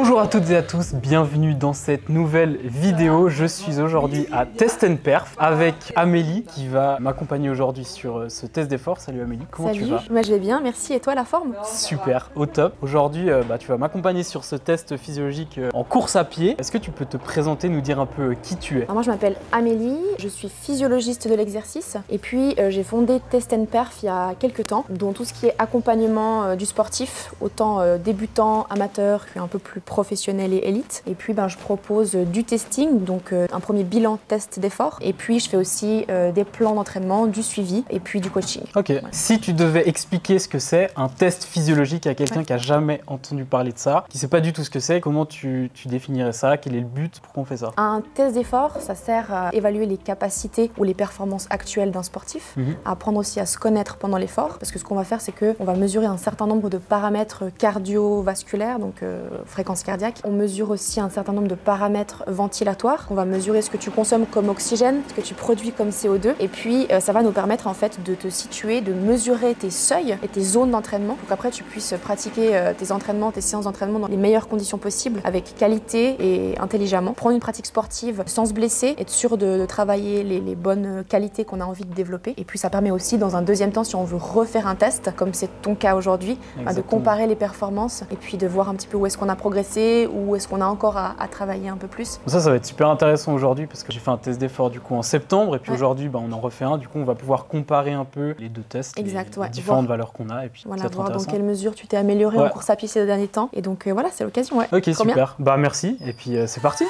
Bonjour à toutes et à tous, bienvenue dans cette nouvelle vidéo. Je suis aujourd'hui à Test & Perf avec Amélie qui va m'accompagner aujourd'hui sur ce test d'effort. Salut Amélie, comment tu vas? Moi je vais bien, merci. Et toi, la forme? Super, au top. Aujourd'hui, tu vas m'accompagner sur ce test physiologique en course à pied. Est-ce que tu peux te présenter, nous dire un peu qui tu es? Alors moi je m'appelle Amélie, je suis physiologiste de l'exercice et puis j'ai fondé Test & Perf il y a quelques temps, dont tout ce qui est accompagnement du sportif, autant débutant, amateur, puis un peu plus professionnel et élite. Et puis je propose du testing, donc un premier bilan test d'effort. Et puis je fais aussi des plans d'entraînement, du suivi et puis du coaching. Ok. Ouais. Si tu devais expliquer ce que c'est un test physiologique à quelqu'un qui a jamais entendu parler de ça, qui sait pas du tout ce que c'est, comment tu définirais ça? Quel est le but? Pourquoi on fait ça? Un test d'effort, ça sert à évaluer les capacités ou les performances actuelles d'un sportif, à apprendre aussi à se connaître pendant l'effort, parce que ce qu'on va faire, c'est qu'on va mesurer un certain nombre de paramètres cardiovasculaires, donc fréquence cardiaque. On mesure aussi un certain nombre de paramètres ventilatoires. On va mesurer ce que tu consommes comme oxygène, ce que tu produis comme CO2. Et puis, ça va nous permettre en fait de te situer, de mesurer tes seuils et tes zones d'entraînement pour qu'après tu puisses pratiquer tes entraînements, tes séances d'entraînement dans les meilleures conditions possibles, avec qualité et intelligemment. Prendre une pratique sportive sans se blesser, être sûr de travailler les bonnes qualités qu'on a envie de développer. Et puis, ça permet aussi, dans un deuxième temps, si on veut refaire un test, comme c'est ton cas aujourd'hui, de comparer les performances et puis de voir un petit peu où est-ce qu'on a progressé, où est-ce qu'on a encore à travailler un peu plus. Ça va être super intéressant aujourd'hui parce que j'ai fait un test d'effort du coup en septembre et puis aujourd'hui on en refait un. Du coup on va pouvoir comparer un peu les deux tests, les différentes valeurs qu'on a et puis voilà, voir dans quelle mesure tu t'es amélioré en course à pied ces derniers temps. Et donc voilà, c'est l'occasion. Ok, super. Merci et puis c'est parti.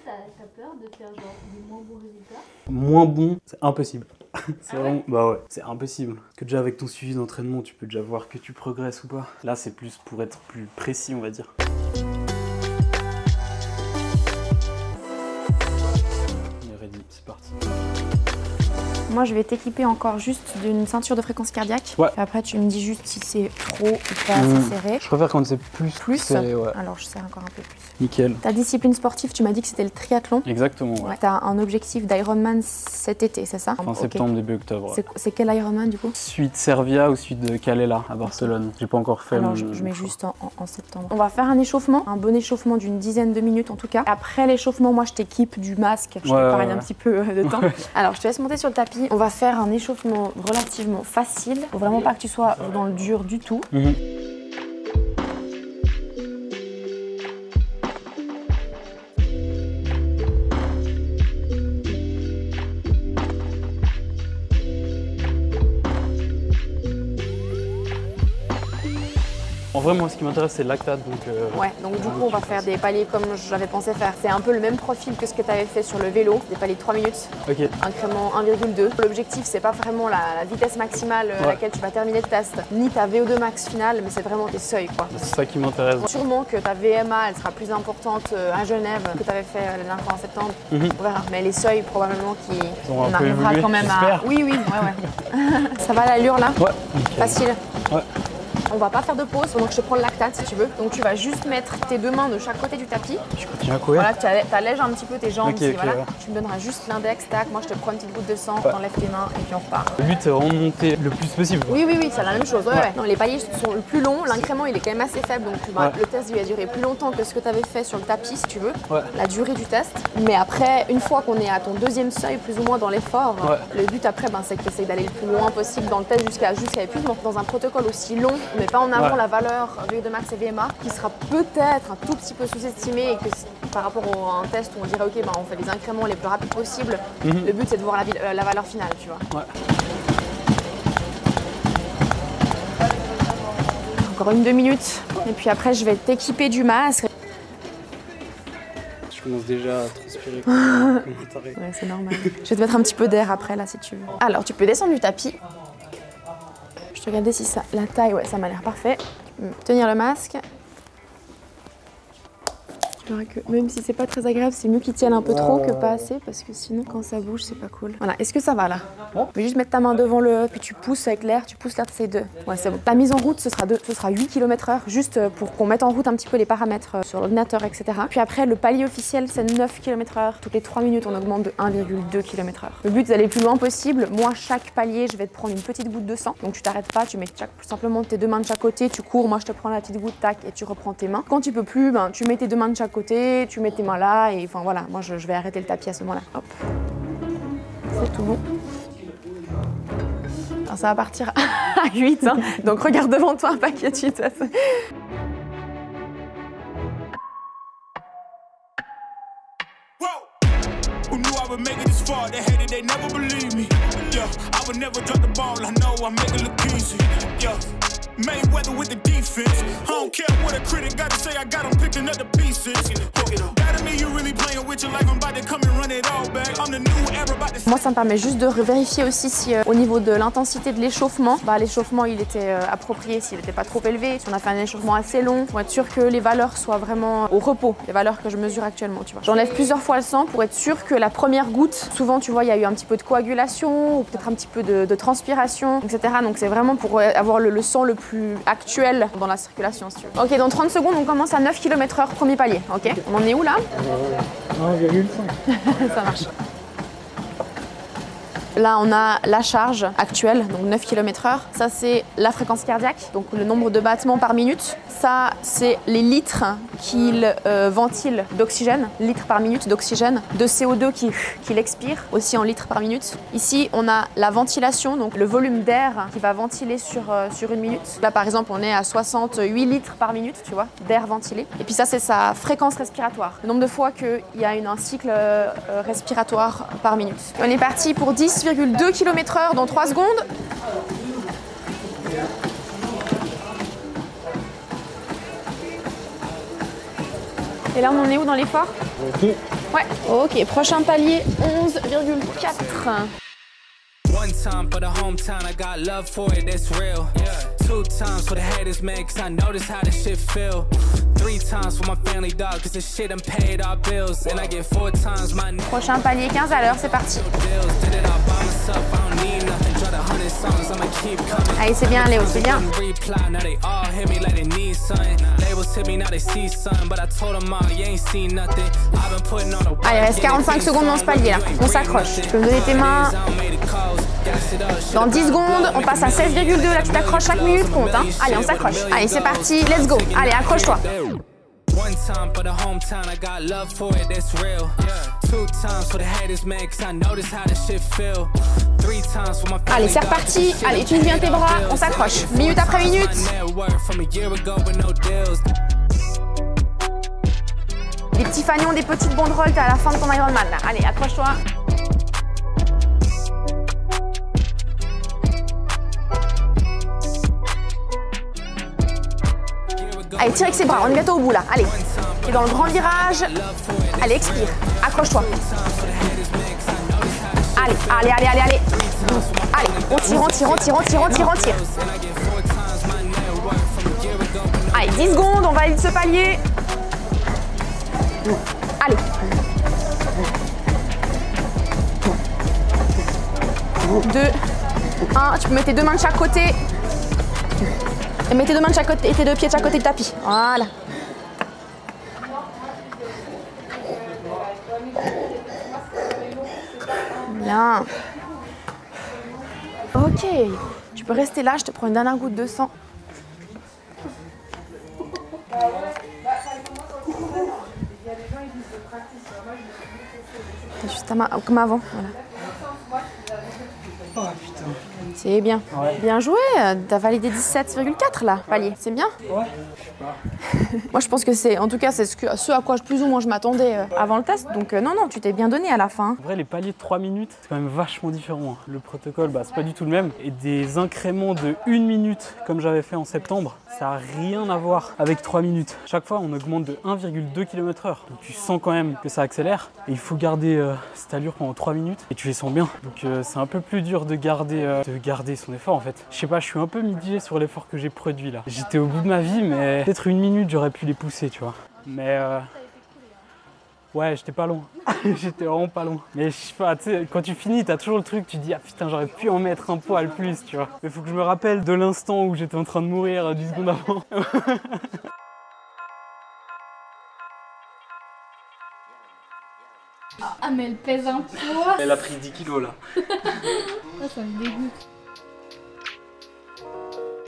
T'as peur de faire genre des moins bons résultats? Moins bon, c'est impossible. C'est vraiment... c'est impossible. Parce que déjà avec ton suivi d'entraînement, tu peux déjà voir que tu progresses ou pas. Là, c'est plus pour être plus précis, on va dire. On est ready, c'est parti. Moi, je vais t'équiper encore juste d'une ceinture de fréquence cardiaque. Ouais. Après, tu me dis juste si c'est trop ou pas assez serré. Je préfère quand c'est plus serré, ouais. Alors, je serre encore un peu plus. Nickel. Ta discipline sportive, tu m'as dit que c'était le triathlon. Exactement, ouais. Tu as un objectif d'Ironman cet été, c'est ça? Fin septembre, début octobre. C'est quel Ironman, du coup? Suite Servia ou suite de Calella à Barcelone. J'ai pas encore fait. Alors, je mets juste en septembre. On va faire un échauffement, un bon échauffement d'une dizaine de minutes en tout cas. Après l'échauffement, moi, je t'équipe du masque. Je t'épargne un petit peu de temps. Alors, je te laisse monter sur le tapis. On va faire un échauffement relativement facile. Faut vraiment pas que tu sois dans le dur du tout. En vrai, moi, ce qui m'intéresse, c'est le lactate. Donc du coup, on va faire des paliers comme j'avais pensé faire. C'est un peu le même profil que ce que tu avais fait sur le vélo, des paliers de 3 minutes, incrément 1,2. L'objectif, c'est pas vraiment la vitesse maximale à laquelle tu vas terminer le test, ni ta VO2 max finale, mais c'est vraiment tes seuils, quoi. C'est ça qui m'intéresse. Sûrement que ta VMA, elle sera plus importante à Genève que tu avais fait la dernière fois en septembre. On verra. Mais les seuils, probablement, on arrivera quand même à... Oui, ouais. Ça va l'allure, là? Ouais. Facile. Ouais. On va pas faire de pause, donc je te prends le lactate si tu veux. Donc tu vas juste mettre tes deux mains de chaque côté du tapis. Je continue à courir. Voilà, tu allèges un petit peu tes jambes. Tu me donneras juste l'index, tac. Moi je te prends une petite goutte de sang, t'enlèves tes mains et puis on repart. Le but c'est vraiment de monter le plus possible. Oui, c'est la même chose. Ouais. Non, les paliers sont le plus longs, l'incrément il est quand même assez faible, donc le test il va durer plus longtemps que ce que tu avais fait sur le tapis si tu veux. La durée du test. Mais après, une fois qu'on est à ton deuxième seuil, plus ou moins dans l'effort, le but après c'est que tu essayes d'aller le plus loin possible dans le test jusqu'à épuisement. Dans un protocole aussi long, on met pas en avant la valeur VO2 max et VMA qui sera peut-être un tout petit peu sous-estimée et que par rapport à un test où on dirait ok on fait les incréments les plus rapides possibles, le but c'est de voir la valeur finale, tu vois. Encore 1-2 minutes et puis après je vais t'équiper du masque. Je commence déjà à transpirer comme un taré. Ouais, c'est normal. Je vais te mettre un petit peu d'air après là si tu veux. Alors tu peux descendre du tapis. Je te regardais si la taille, ça m'a l'air parfait. Tu peux tenir le masque. C'est vrai que même si c'est pas très agréable, c'est mieux qu'ils tiennent un peu trop que pas assez parce que sinon quand ça bouge c'est pas cool. Voilà, est-ce que ça va là? Tu peux juste mettre ta main devant le... puis tu pousses avec l'air, tu pousses l'air, c'est 2. Ouais c'est bon. La mise en route ce sera 8 km/h juste pour qu'on mette en route un petit peu les paramètres sur l'ordinateur etc. Puis après le palier officiel c'est 9 km/h. Toutes les 3 minutes on augmente de 1,2 km/h. Le but c'est d'aller le plus loin possible. Moi chaque palier je vais te prendre une petite goutte de sang. Donc tu t'arrêtes pas, tu mets simplement tes 2 mains de chaque côté, tu cours, moi je te prends la petite goutte, tac, et tu reprends tes mains. Quand tu peux plus, ben, tu mets tes 2 mains de chaque côté, tu mets tes mains là, et enfin voilà, moi je vais arrêter le tapis à ce moment-là. Hop. C'est tout bon. Alors, ça va partir à 8, hein. Donc regarde devant toi, pas qu'il y ait de vitesse. Mayweather with the defense. I don't care what a critic got to say. I got them picking up the pieces. That me, you really playing with your life. I'm about to come and run it all back. I'm the new era about to... Moi, ça me permet juste de vérifier aussi si au niveau de l'intensité de l'échauffement, l'échauffement il était approprié, s'il n'était pas trop élevé, si on a fait un échauffement assez long, pour être sûr que les valeurs soient vraiment au repos, les valeurs que je mesure actuellement, tu vois. J'enlève plusieurs fois le sang pour être sûr que la première goutte, souvent tu vois, il y a eu un petit peu de coagulation ou peut-être un petit peu de transpiration, etc. Donc c'est vraiment pour avoir le sang le plus actuel dans la circulation, si tu veux. Ok, dans 30 secondes, on commence à 9 km/h, premier palier. Ok, on en est où là? 1,5. Ça marche. Là, on a la charge actuelle, donc 9 km/h. Ça, c'est la fréquence cardiaque, donc le nombre de battements par minute. Ça, c'est les litres qu'il ventile d'oxygène, litres par minute d'oxygène, de CO2 qu'il expire, aussi en litres par minute. Ici, on a la ventilation, donc le volume d'air qui va ventiler sur une minute. Là, par exemple, on est à 68 litres par minute, tu vois, d'air ventilé. Et puis ça, c'est sa fréquence respiratoire, le nombre de fois qu'il y a un cycle respiratoire par minute. On est parti pour 10,2 km/h dans 3 secondes. Et là, on en est où dans l'effort? Ouais. Ok, prochain palier, 11,4. One time for the hometown, I got love for it, that's real. 2 times for the haters, man, cause I notice how this shit feel. 3 times for my family, dog, cause this shit done paid our bills. And I get 4 times my... Prochain palier, 15 à l'heure, c'est parti. Allez, c'est bien, Léo, c'est bien. Allez, reste 45 secondes dans ce palier là. On s'accroche. Tu peux me donner tes mains. Dans 10 secondes, on passe à 16,2. Là, tu t'accroches chaque minute, compte. Hein. Allez, on s'accroche. Allez, c'est parti. Let's go. Allez, accroche-toi. One time for the hometown, I got love for it, that's real. 2 times for the haters, man, cause I notice how this shit feel. 3 times for my family. Allez, c'est reparti. Allez, tu viens tes bras, on s'accroche. Minute après minute. Des petits fanions, des petites banderoles, t'es à la fin de ton Ironman là. Allez, accroche-toi. Allez, tire avec ses bras, on est bientôt au bout là. Allez, et dans le grand virage. Allez, expire, accroche-toi. Allez, allez, allez, allez, allez. Allez, on tire, on tire, on tire, on tire, on tire, on tire. Allez, 10 secondes, on valide ce palier. Allez. Deux, 1, tu peux mettre tes 2 mains de chaque côté. Et mets tes 2 mains de chaque côté et tes 2 pieds de chaque côté du tapis. Voilà. Bien. Ok. Tu peux rester là, je te prends une dernière goutte de sang. T'as juste ta main comme avant. Voilà. Oh putain. C'est bien. Ouais. Bien joué. T'as validé 17,4 là, palier. C'est bien. Ouais. Moi, je pense que c'est, en tout cas, c'est ce à quoi plus ou moins je m'attendais avant le test. Donc non, non, tu t'es bien donné à la fin. En vrai, les paliers de 3 minutes, c'est quand même vachement différent. Le protocole, c'est pas du tout le même. Et des incréments de 1 minute, comme j'avais fait en septembre, ça n'a rien à voir avec 3 minutes. Chaque fois, on augmente de 1,2 km/h. Donc tu sens quand même que ça accélère. Et il faut garder cette allure pendant 3 minutes. Et tu les sens bien. Donc c'est un peu plus dur de garder son effort en fait. Je sais pas, je suis un peu mitigé sur l'effort que j'ai produit là. J'étais au bout de ma vie, mais peut-être 1 minute, j'aurais pu les pousser, tu vois. Mais Ouais, j'étais pas loin. J'étais vraiment pas loin. Mais je sais pas, tu sais, quand tu finis, t'as toujours le truc, tu te dis, ah putain, j'aurais pu en mettre un poil plus, tu vois. Mais faut que je me rappelle de l'instant où j'étais en train de mourir 10 secondes avant. Ah, mais elle pèse un poids. Elle a pris 10 kilos là. Ça me dégoûte.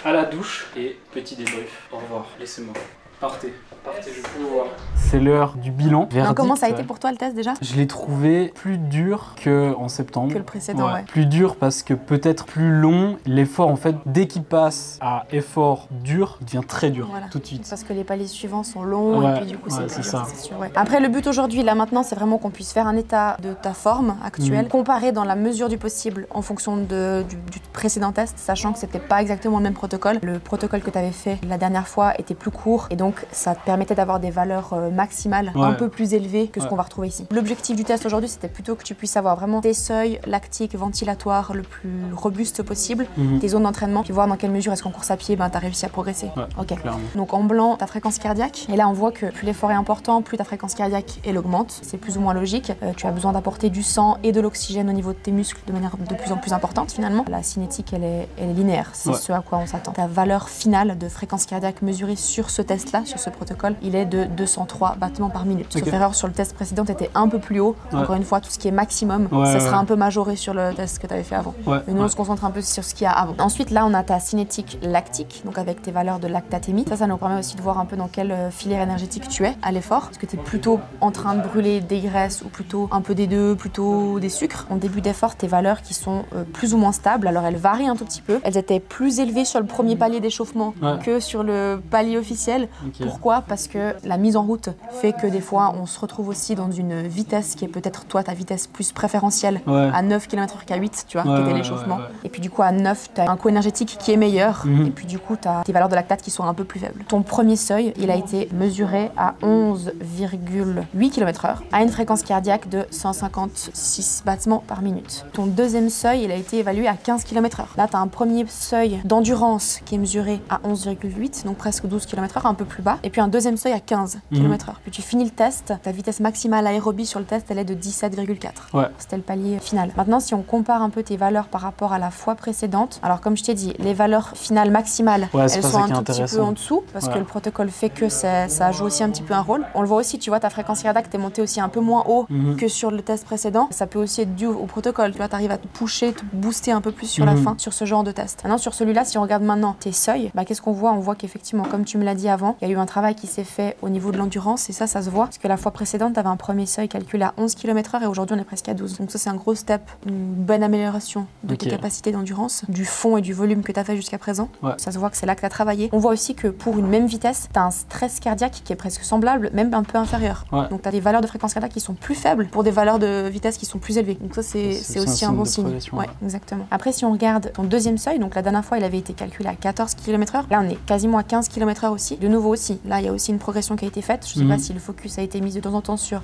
À la douche et petit débrief. Au revoir, laissez-moi. Partez, je peux vous voir. C'est l'heure du bilan. Alors, comment ça a été pour toi le test déjà? Je l'ai trouvé plus dur qu'en septembre. Que le précédent, ouais. Plus dur parce que peut-être plus long. L'effort, en fait, dès qu'il passe à effort dur, il devient très dur tout de suite. Parce que les paliers suivants sont longs et puis du coup c'est ça. sûr. Ouais. Après, le but aujourd'hui, là maintenant, c'est vraiment qu'on puisse faire un état de ta forme actuelle, comparer dans la mesure du possible en fonction du précédent test, sachant que c'était pas exactement le même protocole. Le protocole que tu avais fait la dernière fois était plus court et donc ça te permettait d'avoir des valeurs maximales un peu plus élevées que ce qu'on va retrouver ici. L'objectif du test aujourd'hui, c'était plutôt que tu puisses avoir vraiment tes seuils lactiques, ventilatoires le plus robuste possible, tes zones d'entraînement, puis voir dans quelle mesure est-ce qu'en course à pied, tu as réussi à progresser. Ok. Clairement. Donc en blanc, ta fréquence cardiaque, et là on voit que plus l'effort est important, plus ta fréquence cardiaque elle augmente. C'est plus ou moins logique. Tu as besoin d'apporter du sang et de l'oxygène au niveau de tes muscles de manière de plus en plus importante finalement. La cinétique, elle est linéaire, c'est ce à quoi on s'attend. Ta valeur finale de fréquence cardiaque mesurée sur ce test-là, sur ce protocole, il est de 203 battements par minute. Sauf erreur, sur le test précédent, tu étais un peu plus haut. Encore une fois, tout ce qui est maximum, ça sera un peu majoré sur le test que tu avais fait avant. Mais nous, on se concentre un peu sur ce qu'il y a avant. Ensuite, là, on a ta cinétique lactique, donc avec tes valeurs de lactatémie. Ça nous permet aussi de voir un peu dans quelle filière énergétique tu es à l'effort. Est-ce que tu es plutôt en train de brûler des graisses ou plutôt un peu des deux, plutôt des sucres. En début d'effort, tes valeurs qui sont plus ou moins stables, alors elles varient un tout petit peu. Elles étaient plus élevées sur le premier palier d'échauffement que sur le palier officiel. Pourquoi? Parce que la mise en route fait que des fois on se retrouve aussi dans une vitesse qui est peut-être toi ta vitesse plus préférentielle à 9 km/h qu'à 8, tu vois, qui était l'échauffement. Et puis du coup à 9, tu as un coût énergétique qui est meilleur et puis du coup tu as tes valeurs de lactate qui sont un peu plus faibles. Ton premier seuil, il a été mesuré à 11,8 km/h à une fréquence cardiaque de 156 battements par minute. Ton deuxième seuil, il a été évalué à 15 km/h. Là, tu as un premier seuil d'endurance qui est mesuré à 11,8, donc presque 12 km/h, un peu plus bas. Et puis un deuxième seuil à 15 km/h. Puis tu finis le test, ta vitesse maximale aérobie sur le test, elle est de 17,4. C'était le palier final. Maintenant, si on compare un peu tes valeurs par rapport à la fois précédente, alors comme je t'ai dit, les valeurs finales maximales, elles sont un tout petit peu en dessous, parce que le protocole fait que ça joue aussi un petit peu un rôle. On le voit aussi, tu vois, ta fréquence cardiaque t'es montée aussi un peu moins haut que sur le test précédent. Ça peut aussi être dû au protocole. Tu vois, t'arrives à te pusher, te booster un peu plus sur la fin, sur ce genre de test. Maintenant, sur celui-là, si on regarde maintenant tes seuils, qu'est-ce qu'on voit? On voit qu'effectivement, comme tu me l'as dit avant, il y a eu un travail qui s'est fait au niveau de l'endurance et ça se voit. Parce que la fois précédente, tu avais un premier seuil calculé à 11 km/h et aujourd'hui, on est presque à 12. Donc ça, c'est un gros step, une bonne amélioration de tes capacités d'endurance, du fond et du volume que tu as fait jusqu'à présent. Ça se voit que c'est là que tu as travaillé. On voit aussi que pour une même vitesse, tu as un stress cardiaque qui est presque semblable, même un peu inférieur. Donc tu as des valeurs de fréquence cardiaque qui sont plus faibles pour des valeurs de vitesse qui sont plus élevées. Donc ça, c'est aussi un bon signe. Exactement. Après, si on regarde ton deuxième seuil, donc la dernière fois, il avait été calculé à 14 km/h. Là, on est quasiment à 15 km/h aussi. De nouveau aussi, là, il y a aussi une progression qui a été faite. Je sais pas si le focus a été mis de temps en temps sur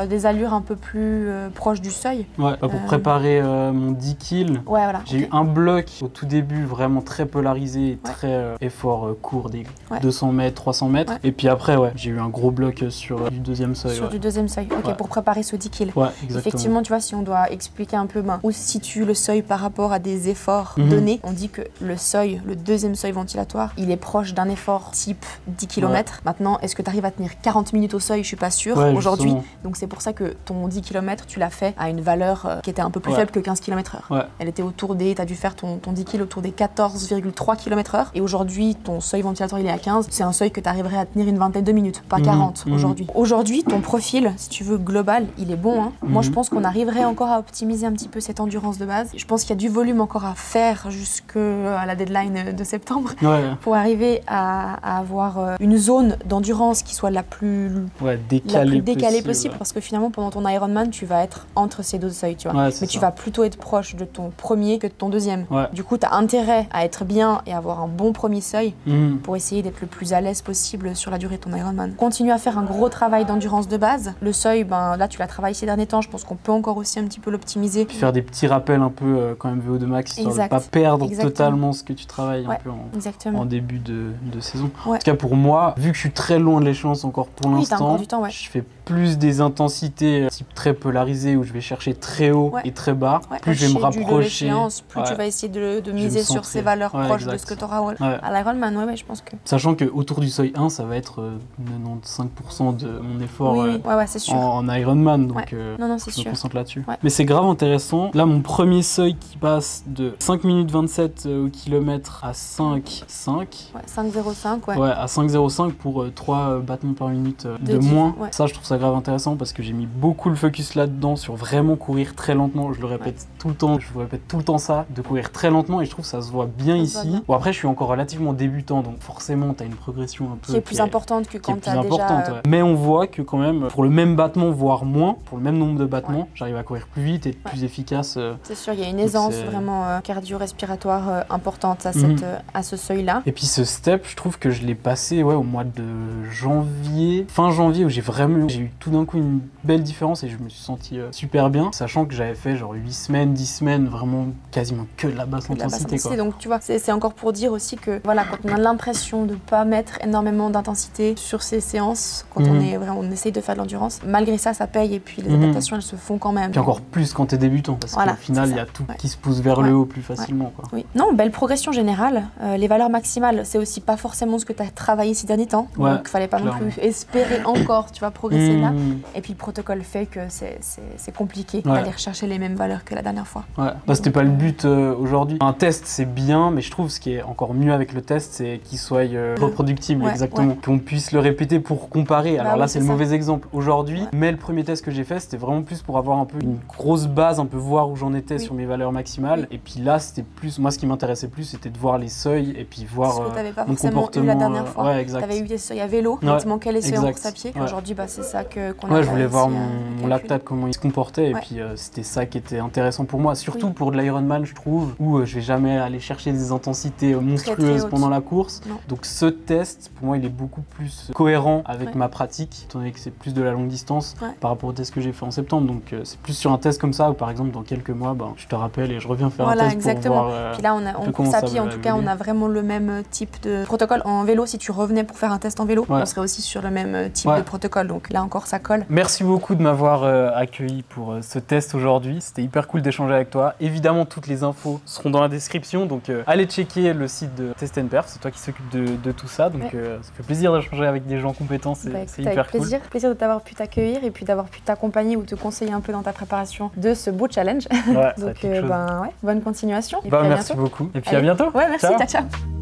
des allures un peu plus proches du seuil. Pour préparer mon 10 kills, j'ai eu un bloc au tout début vraiment très polarisé, très effort court, des 200 mètres, 300 mètres. Et puis après, j'ai eu un gros bloc sur du deuxième seuil. Sur du deuxième seuil, pour préparer ce 10 kills. Effectivement, tu vois, si on doit expliquer un peu où se situe le seuil par rapport à des efforts donnés, on dit que le seuil, le deuxième seuil ventilatoire, il est proche d'un effort type 10 km. Maintenant, est-ce que tu arrives à tenir 40 minutes au seuil? Je suis pas sûre aujourd'hui. Donc c'est pour ça que ton 10 km, tu l'as fait à une valeur qui était un peu plus faible que 15 km/h. Elle était autour des, tu as dû faire ton 10 kg autour des 14,3 km/h. Et aujourd'hui, ton seuil ventilatoire, il est à 15. C'est un seuil que tu arriverais à tenir une vingtaine de minutes, pas 40 aujourd'hui. Aujourd'hui, ton profil, si tu veux, global, il est bon. Moi, je pense qu'on arriverait encore à optimiser un petit peu cette endurance de base. Je pense qu'il y a du volume encore à faire jusqu'à la deadline de septembre pour arriver à avoir une zone d'endurance qui soit la plus décalée possible. Parce que finalement, pendant ton Ironman, tu vas être entre ces deux seuils, tu vois. Mais tu vas plutôt être proche de ton premier que de ton deuxième. Du coup, tu as intérêt à être bien et avoir un bon premier seuil pour essayer d'être le plus à l'aise possible sur la durée de ton Ironman. Continue à faire un gros travail d'endurance de base. Le seuil, là, tu l'as travaillé ces derniers temps. Je pense qu'on peut encore aussi un petit peu l'optimiser. Puis faire des petits rappels un peu quand même VO2 max, histoire de pas perdre totalement ce que tu travailles un peu en début de saison. En tout cas, pour moi, moi, vu que je suis très loin de l'échéance encore pour Oui, t'as l'instant, encore du temps, ouais. je fais plus des intensités type très polarisées où je vais chercher très haut et très bas. Ouais, Plus je vais me rapprocher. Plus tu vas essayer de miser sur centrer. ces valeurs proches exact. de ce que tu auras à l'Ironman. Ouais, je pense que. Sachant qu'autour du seuil 1, ça va être 95% de mon effort c'est sûr. en Ironman. Donc non, c'est je me sûr. concentre là-dessus. Ouais. Mais c'est grave intéressant. Là, mon premier seuil qui passe de 5 minutes 27 au kilomètre à 5,5. Ouais, 5,05, ouais. Ouais, à 5,05 pour 3 battements par minute de diff, moins. ouais. Ça, je trouve ça grave intéressant parce que j'ai mis beaucoup le focus là-dedans sur vraiment courir très lentement. Je le répète tout le temps, je vous répète tout le temps ça, de courir très lentement et je trouve que ça se voit bien ici. Bon, après, je suis encore relativement débutant, donc forcément, tu as une progression un peu qui est plus importante que quand tu as déjà... Mais on voit que quand même, pour le même battement, voire moins, pour le même nombre de battements, j'arrive à courir plus vite et être plus efficace. C'est sûr, il y a une aisance vraiment cardio-respiratoire importante à ce seuil-là. Et puis ce step, je trouve que je l'ai passé au mois de janvier, fin janvier, où j'ai eu tout d'un coup une belle différence et je me suis senti super bien, sachant que j'avais fait genre 8 semaines, 10 semaines, vraiment quasiment que de la basse intensité. Quoi. Donc tu vois, c'est encore pour dire aussi que voilà, quand on a l'impression de ne pas mettre énormément d'intensité sur ces séances, quand on essaye de faire de l'endurance, malgré ça, ça paye et puis les adaptations, elles se font quand même. Puis encore plus quand t'es débutant, parce qu'au final, il y a tout qui se pousse vers le haut plus facilement. Quoi. Oui. Non, belle progression générale. Les valeurs maximales, c'est aussi pas forcément ce que tu as travaillé ces derniers temps. Donc il fallait pas non plus espérer encore, tu vas progresser là. Et puis le protocole fait que c'est compliqué d'aller rechercher les mêmes valeurs que la dernière fois. Ouais. Bah, c'était pas le but aujourd'hui. Un test, c'est bien, mais je trouve ce qui est encore mieux avec le test, c'est qu'il soit reproductible, exactement. Qu'on puisse le répéter pour comparer. Alors là, c'est le mauvais exemple aujourd'hui, mais le premier test que j'ai fait, c'était vraiment plus pour avoir un peu une grosse base, un peu voir où j'en étais sur mes valeurs maximales. Et puis là, c'était plus, moi, ce qui m'intéressait plus, c'était de voir les seuils et puis voir mon comportement. Eu la dernière fois. Ouais, exact. T'avais eu des seuils à vélo, il te manquait les seuils en course à pied. Aujourd'hui, c'est ça qu'on a. Ouais, je voulais voir mon lactate, comment il se comportait, et puis c'était ça qui était intéressant pour moi, surtout pour de l'Ironman, je trouve, où je vais jamais aller chercher des intensités monstrueuses pendant la course. Donc ce test, pour moi, il est beaucoup plus cohérent avec ma pratique, étant donné que c'est plus de la longue distance par rapport au test que j'ai fait en septembre. Donc c'est plus sur un test comme ça, où par exemple, dans quelques mois, je te rappelle et je reviens faire un test pour voir. Puis là, en course à pied, en tout cas, on a vraiment le même type de protocole. En vélo, si tu revenais pour faire un test en vélo, on serait aussi sur le même type de protocole. Donc là encore, ça colle. Merci beaucoup de m'avoir accueilli pour ce test aujourd'hui. C'était hyper cool d'échanger avec toi. Évidemment, toutes les infos seront dans la description. Donc allez checker le site de Test & Perf. C'est toi qui s'occupe de tout ça. Donc ça fait plaisir d'échanger avec des gens compétents. C'est hyper cool. Plaisir de t'avoir pu t'accueillir et puis d'avoir pu t'accompagner ou te conseiller un peu dans ta préparation de ce beau challenge. Donc bonne continuation. Merci beaucoup. Et puis à bientôt. Ouais, merci. Ciao.